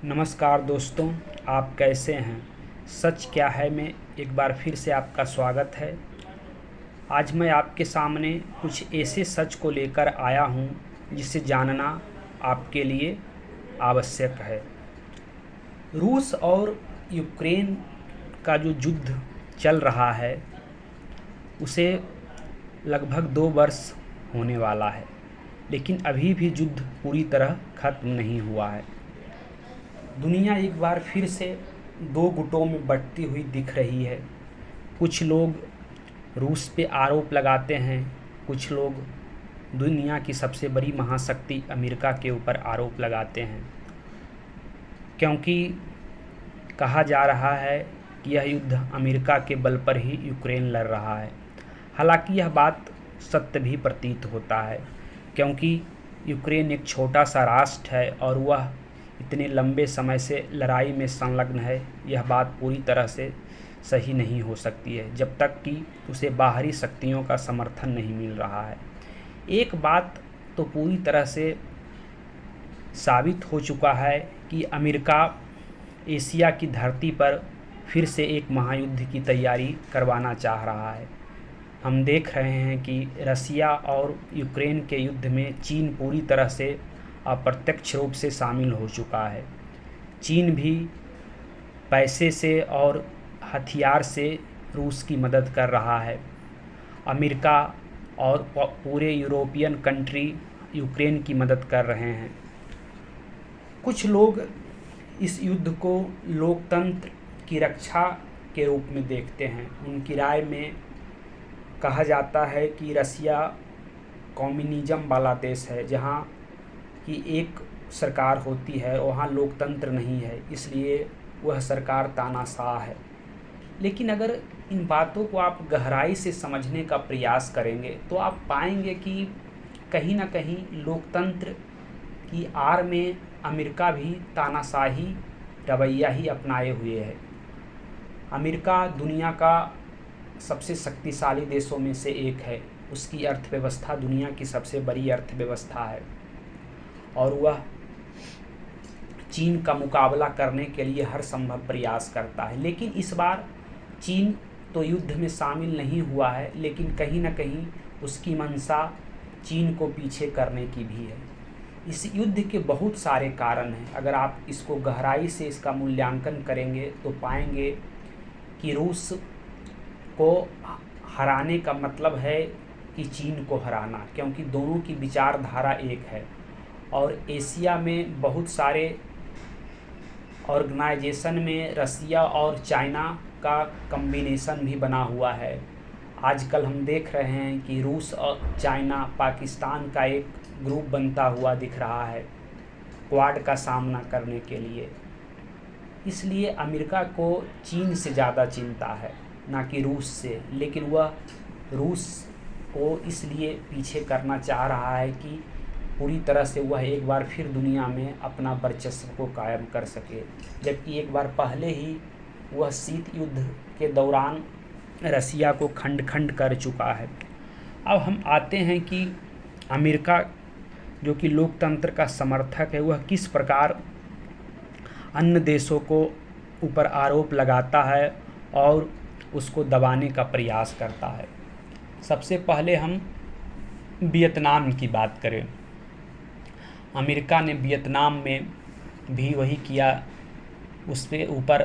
नमस्कार दोस्तों, आप कैसे हैं। सच क्या है में एक बार फिर से आपका स्वागत है। आज मैं आपके सामने कुछ ऐसे सच को लेकर आया हूं जिसे जानना आपके लिए आवश्यक है। रूस और यूक्रेन का जो युद्ध चल रहा है उसे लगभग 2 वर्ष होने वाला है, लेकिन अभी भी युद्ध पूरी तरह ख़त्म नहीं हुआ है। दुनिया एक बार फिर से 2 गुटों में बँटती हुई दिख रही है। कुछ लोग रूस पे आरोप लगाते हैं, कुछ लोग दुनिया की सबसे बड़ी महाशक्ति अमेरिका के ऊपर आरोप लगाते हैं, क्योंकि कहा जा रहा है कि यह युद्ध अमेरिका के बल पर ही यूक्रेन लड़ रहा है। हालांकि यह बात सत्य भी प्रतीत होता है, क्योंकि यूक्रेन एक छोटा सा राष्ट्र है और वह इतने लंबे समय से लड़ाई में संलग्न है। यह बात पूरी तरह से सही नहीं हो सकती है जब तक कि उसे बाहरी शक्तियों का समर्थन नहीं मिल रहा है। एक बात तो पूरी तरह से साबित हो चुका है कि अमेरिका एशिया की धरती पर फिर से एक महायुद्ध की तैयारी करवाना चाह रहा है। हम देख रहे हैं कि रसिया और यूक्रेन के युद्ध में चीन पूरी तरह से अप्रत्यक्ष रूप से शामिल हो चुका है। चीन भी पैसे से और हथियार से रूस की मदद कर रहा है। अमेरिका और पूरे यूरोपियन कंट्री यूक्रेन की मदद कर रहे हैं। कुछ लोग इस युद्ध को लोकतंत्र की रक्षा के रूप में देखते हैं। उनकी राय में कहा जाता है कि रसिया कम्युनिज्म वाला देश है, जहाँ की एक सरकार होती है, वहाँ लोकतंत्र नहीं है, इसलिए वह सरकार तानाशाह है। लेकिन अगर इन बातों को आप गहराई से समझने का प्रयास करेंगे तो आप पाएंगे कि कहीं ना कहीं लोकतंत्र की आड़ में अमेरिका भी तानाशाही रवैया ही अपनाए हुए है। अमेरिका दुनिया का सबसे शक्तिशाली देशों में से एक है। उसकी अर्थव्यवस्था दुनिया की सबसे बड़ी अर्थव्यवस्था है और वह चीन का मुकाबला करने के लिए हर संभव प्रयास करता है। लेकिन इस बार चीन तो युद्ध में शामिल नहीं हुआ है, लेकिन कहीं ना कहीं उसकी मंशा चीन को पीछे करने की भी है। इस युद्ध के बहुत सारे कारण हैं। अगर आप इसको गहराई से इसका मूल्यांकन करेंगे तो पाएंगे कि रूस को हराने का मतलब है कि चीन को हराना, क्योंकि दोनों की विचारधारा एक है। और एशिया में बहुत सारे ऑर्गेनाइजेशन में रसिया और चाइना का कम्बिनेशन भी बना हुआ है। आजकल हम देख रहे हैं कि रूस और चाइना पाकिस्तान का एक ग्रुप बनता हुआ दिख रहा है क्वाड का सामना करने के लिए। इसलिए अमेरिका को चीन से ज़्यादा चिंता है, ना कि रूस से। लेकिन वह रूस को इसलिए पीछे करना चाह रहा है कि पूरी तरह से वह एक बार फिर दुनिया में अपना वर्चस्व को कायम कर सके, जबकि एक बार पहले ही वह शीत युद्ध के दौरान रसिया को खंड खंड कर चुका है। अब हम आते हैं कि अमेरिका जो कि लोकतंत्र का समर्थक है, वह किस प्रकार अन्य देशों को ऊपर आरोप लगाता है और उसको दबाने का प्रयास करता है। सबसे पहले हम वियतनाम की बात करें। अमेरिका ने वियतनाम में भी वही किया, उसके ऊपर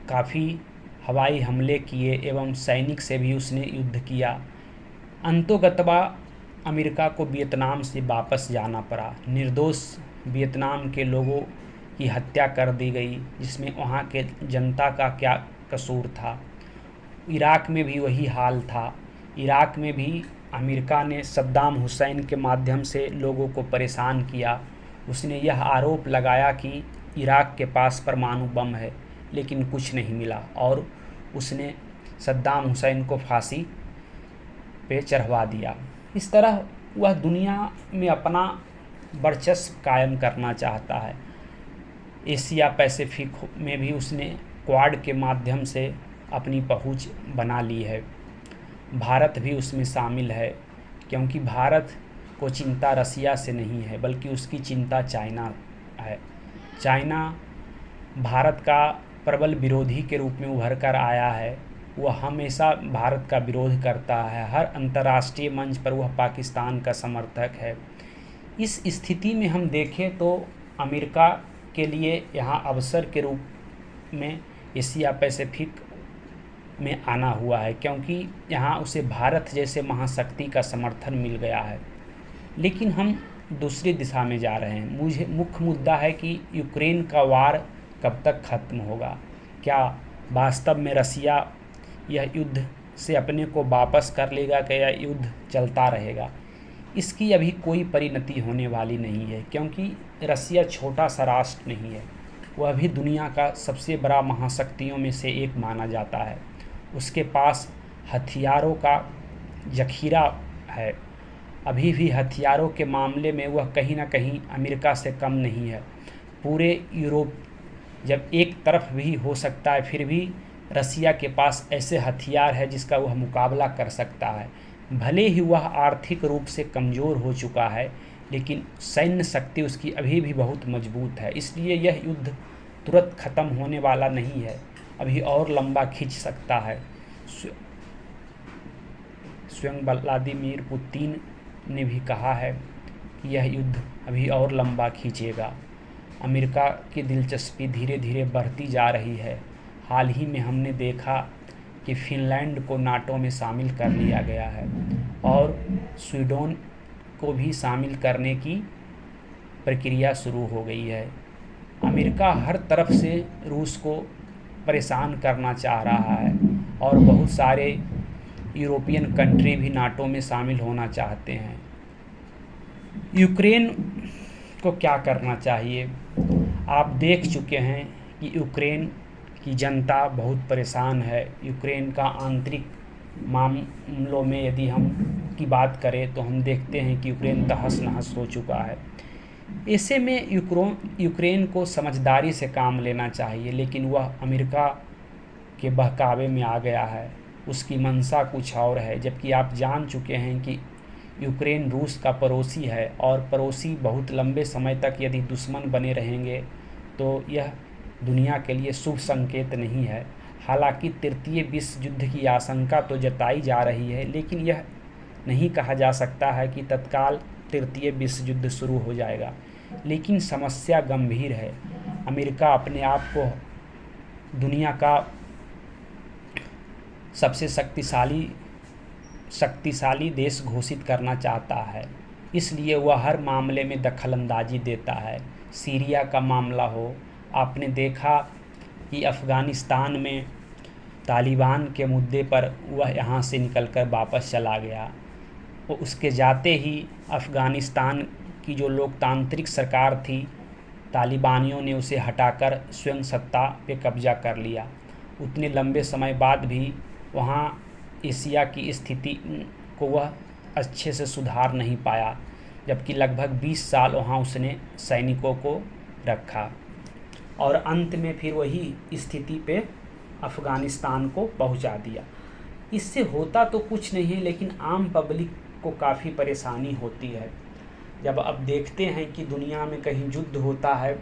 काफ़ी हवाई हमले किए एवं सैनिक से भी उसने युद्ध किया। अंतोगत्वा अमेरिका को वियतनाम से वापस जाना पड़ा। निर्दोष वियतनाम के लोगों की हत्या कर दी गई, जिसमें वहाँ के जनता का क्या कसूर था। इराक में भी वही हाल था। इराक में भी अमेरिका ने सद्दाम हुसैन के माध्यम से लोगों को परेशान किया। उसने यह आरोप लगाया कि इराक के पास परमाणु बम है, लेकिन कुछ नहीं मिला और उसने सद्दाम हुसैन को फांसी पे चढ़वा दिया। इस तरह वह दुनिया में अपना वर्चस्व कायम करना चाहता है। एशिया पैसिफिक में भी उसने क्वाड के माध्यम से अपनी पहुंच बना ली है। भारत भी उसमें शामिल है, क्योंकि भारत को चिंता रसिया से नहीं है, बल्कि उसकी चिंता चाइना है। चाइना भारत का प्रबल विरोधी के रूप में उभर कर आया है। वह हमेशा भारत का विरोध करता है, हर अंतर्राष्ट्रीय मंच पर वह पाकिस्तान का समर्थक है। इस स्थिति में हम देखें तो अमेरिका के लिए यहाँ अवसर के रूप में एशिया पैसिफिक में आना हुआ है, क्योंकि यहाँ उसे भारत जैसे महाशक्ति का समर्थन मिल गया है। लेकिन हम दूसरी दिशा में जा रहे हैं। मुझे मुख्य मुद्दा है कि यूक्रेन का वार कब तक ख़त्म होगा। क्या वास्तव में रसिया यह युद्ध से अपने को वापस कर लेगा, क्या यह युद्ध चलता रहेगा? इसकी अभी कोई परिणति होने वाली नहीं है, क्योंकि रसिया छोटा सा राष्ट्र नहीं है, वह भी दुनिया का सबसे बड़ा महाशक्तियों में से एक माना जाता है। उसके पास हथियारों का ज़ख़ीरा है। अभी भी हथियारों के मामले में वह कहीं ना कहीं अमेरिका से कम नहीं है। पूरे यूरोप जब एक तरफ भी हो सकता है, फिर भी रसिया के पास ऐसे हथियार है जिसका वह मुकाबला कर सकता है। भले ही वह आर्थिक रूप से कमज़ोर हो चुका है, लेकिन सैन्य शक्ति उसकी अभी भी बहुत मजबूत है। इसलिए यह युद्ध तुरंत ख़त्म होने वाला नहीं है, अभी और लंबा खींच सकता है। स्वयं व्लादिमीर पुतिन ने भी कहा है कि यह युद्ध अभी और लंबा खींचेगा। अमेरिका की दिलचस्पी धीरे धीरे बढ़ती जा रही है। हाल ही में हमने देखा कि फिनलैंड को नाटो में शामिल कर लिया गया है और स्वीडन को भी शामिल करने की प्रक्रिया शुरू हो गई है। अमेरिका हर तरफ से रूस को परेशान करना चाह रहा है और बहुत सारे यूरोपियन कंट्री भी नाटो में शामिल होना चाहते हैं। यूक्रेन को क्या करना चाहिए? आप देख चुके हैं कि यूक्रेन की जनता बहुत परेशान है। यूक्रेन का आंतरिक मामलों में यदि हम की बात करें तो हम देखते हैं कि यूक्रेन तहस नहस हो चुका है। ऐसे में यूक्रेन को समझदारी से काम लेना चाहिए, लेकिन वह अमेरिका के बहकावे में आ गया है। उसकी मंशा कुछ और है, जबकि आप जान चुके हैं कि यूक्रेन रूस का पड़ोसी है और पड़ोसी बहुत लंबे समय तक यदि दुश्मन बने रहेंगे तो यह दुनिया के लिए शुभ संकेत नहीं है। हालांकि तृतीय विश्व युद्ध की आशंका तो जताई जा रही है, लेकिन यह नहीं कहा जा सकता है कि तत्काल तृतीय विश्व युद्ध शुरू हो जाएगा। लेकिन समस्या गंभीर है। अमेरिका अपने आप को दुनिया का सबसे शक्तिशाली देश घोषित करना चाहता है, इसलिए वह हर मामले में दखलंदाजी देता है। सीरिया का मामला हो, आपने देखा कि अफ़गानिस्तान में तालिबान के मुद्दे पर वह यहाँ से निकलकर वापस चला गया। वो उसके जाते ही अफ़गानिस्तान की जो लोकतांत्रिक सरकार थी, तालिबानियों ने उसे हटाकर स्वयं सत्ता पे कब्जा कर लिया। उतने लंबे समय बाद भी वहाँ एशिया की स्थिति को वह अच्छे से सुधार नहीं पाया, जबकि लगभग 20 साल वहाँ उसने सैनिकों को रखा और अंत में फिर वही स्थिति पे अफ़गानिस्तान को पहुँचा दिया। इससे होता तो कुछ नहीं है, लेकिन आम पब्लिक को काफ़ी परेशानी होती है। जब अब देखते हैं कि दुनिया में कहीं युद्ध होता है,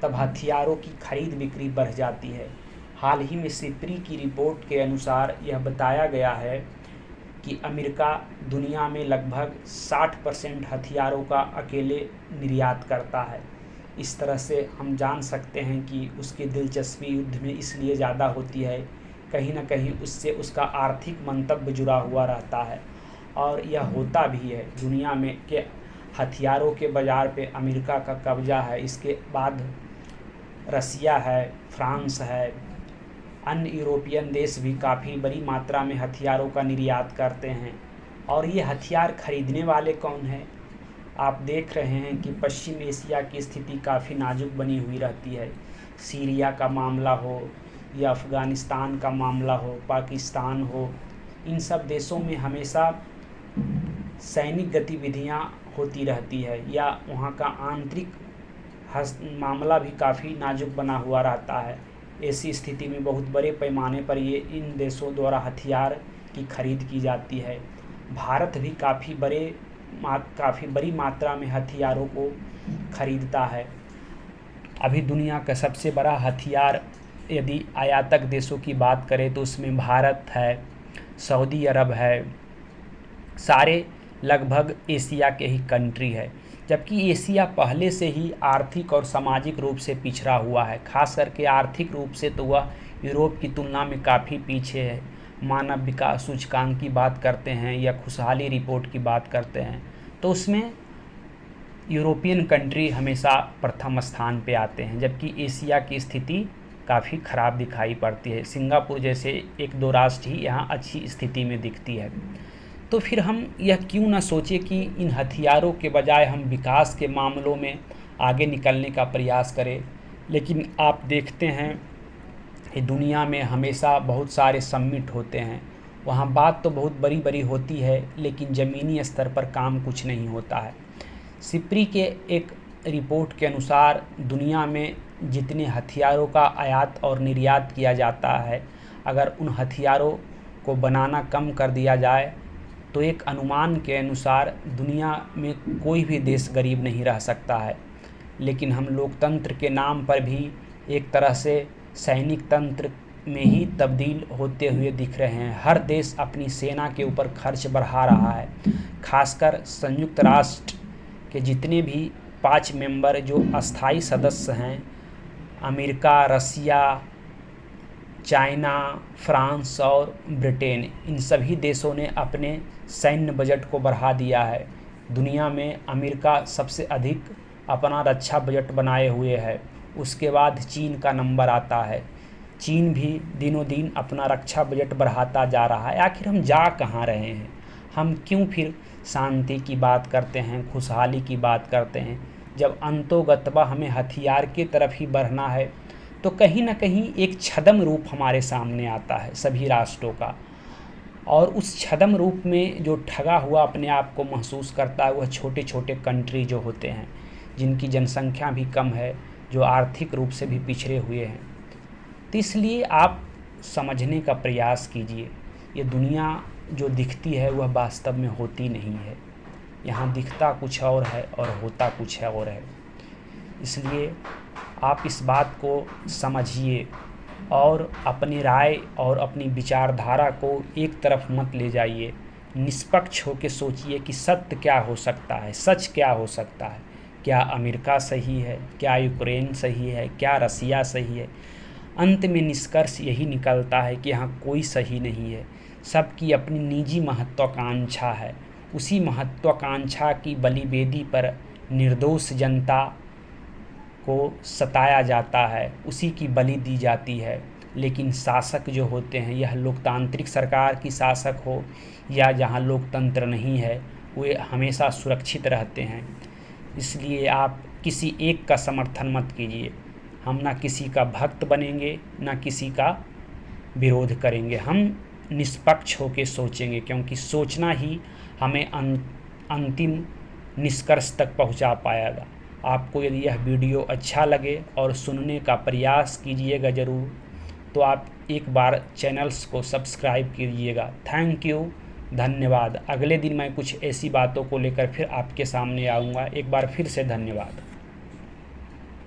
तब हथियारों की खरीद बिक्री बढ़ जाती है। हाल ही में सिप्री की रिपोर्ट के अनुसार यह बताया गया है कि अमेरिका दुनिया में लगभग 60% हथियारों का अकेले निर्यात करता है। इस तरह से हम जान सकते हैं कि उसकी दिलचस्पी युद्ध में इसलिए ज़्यादा होती है, कहीं ना कहीं उससे उसका आर्थिक मंतव्य जुड़ा हुआ रहता है और यह होता भी है। दुनिया में के हथियारों के बाज़ार पे अमेरिका का कब्जा है, इसके बाद रसिया है, फ्रांस है, अन्य यूरोपियन देश भी काफ़ी बड़ी मात्रा में हथियारों का निर्यात करते हैं। और ये हथियार खरीदने वाले कौन हैं? आप देख रहे हैं कि पश्चिम एशिया की स्थिति काफ़ी नाजुक बनी हुई रहती है। सीरिया का मामला हो या अफ़गानिस्तान का मामला हो, पाकिस्तान हो, इन सब देशों में हमेशा सैनिक गतिविधियां होती रहती है या वहाँ का आंतरिक मामला भी काफ़ी नाजुक बना हुआ रहता है। ऐसी स्थिति में बहुत बड़े पैमाने पर ये इन देशों द्वारा हथियार की खरीद की जाती है। भारत भी काफ़ी बड़ी मात्रा में हथियारों को खरीदता है। अभी दुनिया का सबसे बड़ा हथियार यदि आयातक देशों की बात करें तो उसमें भारत है, सऊदी अरब है, सारे लगभग एशिया के ही कंट्री है। जबकि एशिया पहले से ही आर्थिक और सामाजिक रूप से पिछड़ा हुआ है, खास करके आर्थिक रूप से तो वह यूरोप की तुलना में काफ़ी पीछे है। मानव विकास सूचकांक की बात करते हैं या खुशहाली रिपोर्ट की बात करते हैं तो उसमें यूरोपियन कंट्री हमेशा प्रथम स्थान पे आते हैं, जबकि एशिया की स्थिति काफ़ी ख़राब दिखाई पड़ती है। सिंगापुर जैसे एक दो राष्ट्र ही यहाँ अच्छी स्थिति में दिखती है। तो फिर हम यह क्यों ना सोचें कि इन हथियारों के बजाय हम विकास के मामलों में आगे निकलने का प्रयास करें। लेकिन आप देखते हैं कि दुनिया में हमेशा बहुत सारे समिट होते हैं, वहाँ बात तो बहुत बड़ी बड़ी होती है लेकिन ज़मीनी स्तर पर काम कुछ नहीं होता है। सिप्री के एक रिपोर्ट के अनुसार दुनिया में जितने हथियारों का आयात और निर्यात किया जाता है, अगर उन हथियारों को बनाना कम कर दिया जाए तो एक अनुमान के अनुसार दुनिया में कोई भी देश गरीब नहीं रह सकता है। लेकिन हम लोकतंत्र के नाम पर भी एक तरह से सैनिक तंत्र में ही तब्दील होते हुए दिख रहे हैं। हर देश अपनी सेना के ऊपर खर्च बढ़ा रहा है। खासकर संयुक्त राष्ट्र के जितने भी 5 मेंबर जो अस्थाई सदस्य हैं, अमेरिका, रसिया, चाइना, फ्रांस और ब्रिटेन, इन सभी देशों ने अपने सैन्य बजट को बढ़ा दिया है। दुनिया में अमेरिका सबसे अधिक अपना रक्षा बजट बनाए हुए है, उसके बाद चीन का नंबर आता है। चीन भी दिनों दिन अपना रक्षा बजट बढ़ाता जा रहा है। आखिर हम जा कहाँ रहे हैं? हम क्यों फिर शांति की बात करते हैं, खुशहाली की बात करते हैं, जब अंतोगत्वा हमें हथियार की तरफ ही बढ़ना है? तो कहीं ना कहीं एक छद्म रूप हमारे सामने आता है सभी राष्ट्रों का, और उस छद्म रूप में जो ठगा हुआ अपने आप को महसूस करता है वह छोटे छोटे कंट्री जो होते हैं, जिनकी जनसंख्या भी कम है, जो आर्थिक रूप से भी पिछड़े हुए हैं। तो इसलिए आप समझने का प्रयास कीजिए, ये दुनिया जो दिखती है वह वास्तव में होती नहीं है। यहाँ दिखता कुछ और है और होता कुछ और है। इसलिए आप इस बात को समझिए और अपनी राय और अपनी विचारधारा को एक तरफ मत ले जाइए। निष्पक्ष होकर सोचिए कि सत्य क्या हो सकता है, सच क्या हो सकता है। क्या अमेरिका सही है? क्या यूक्रेन सही है? क्या रसिया सही है? अंत में निष्कर्ष यही निकलता है कि यहाँ कोई सही नहीं है। सबकी अपनी निजी महत्वाकांक्षा है। उसी महत्वाकांक्षा की बलिवेदी पर निर्दोष जनता को सताया जाता है, उसी की बलि दी जाती है। लेकिन शासक जो होते हैं, यह लोकतांत्रिक सरकार की शासक हो या जहाँ लोकतंत्र नहीं है, वे हमेशा सुरक्षित रहते हैं। इसलिए आप किसी एक का समर्थन मत कीजिए। हम ना किसी का भक्त बनेंगे, ना किसी का विरोध करेंगे। हम निष्पक्ष होकर सोचेंगे, क्योंकि सोचना ही हमें अंतिम निष्कर्ष तक पहुंचा पाएगा। आपको यदि यह वीडियो अच्छा लगे और सुनने का प्रयास कीजिएगा ज़रूर, तो आप एक बार चैनल्स को सब्सक्राइब कीजिएगा। थैंक यू, धन्यवाद। अगले दिन मैं कुछ ऐसी बातों को लेकर फिर आपके सामने आऊँगा। एक बार फिर से धन्यवाद।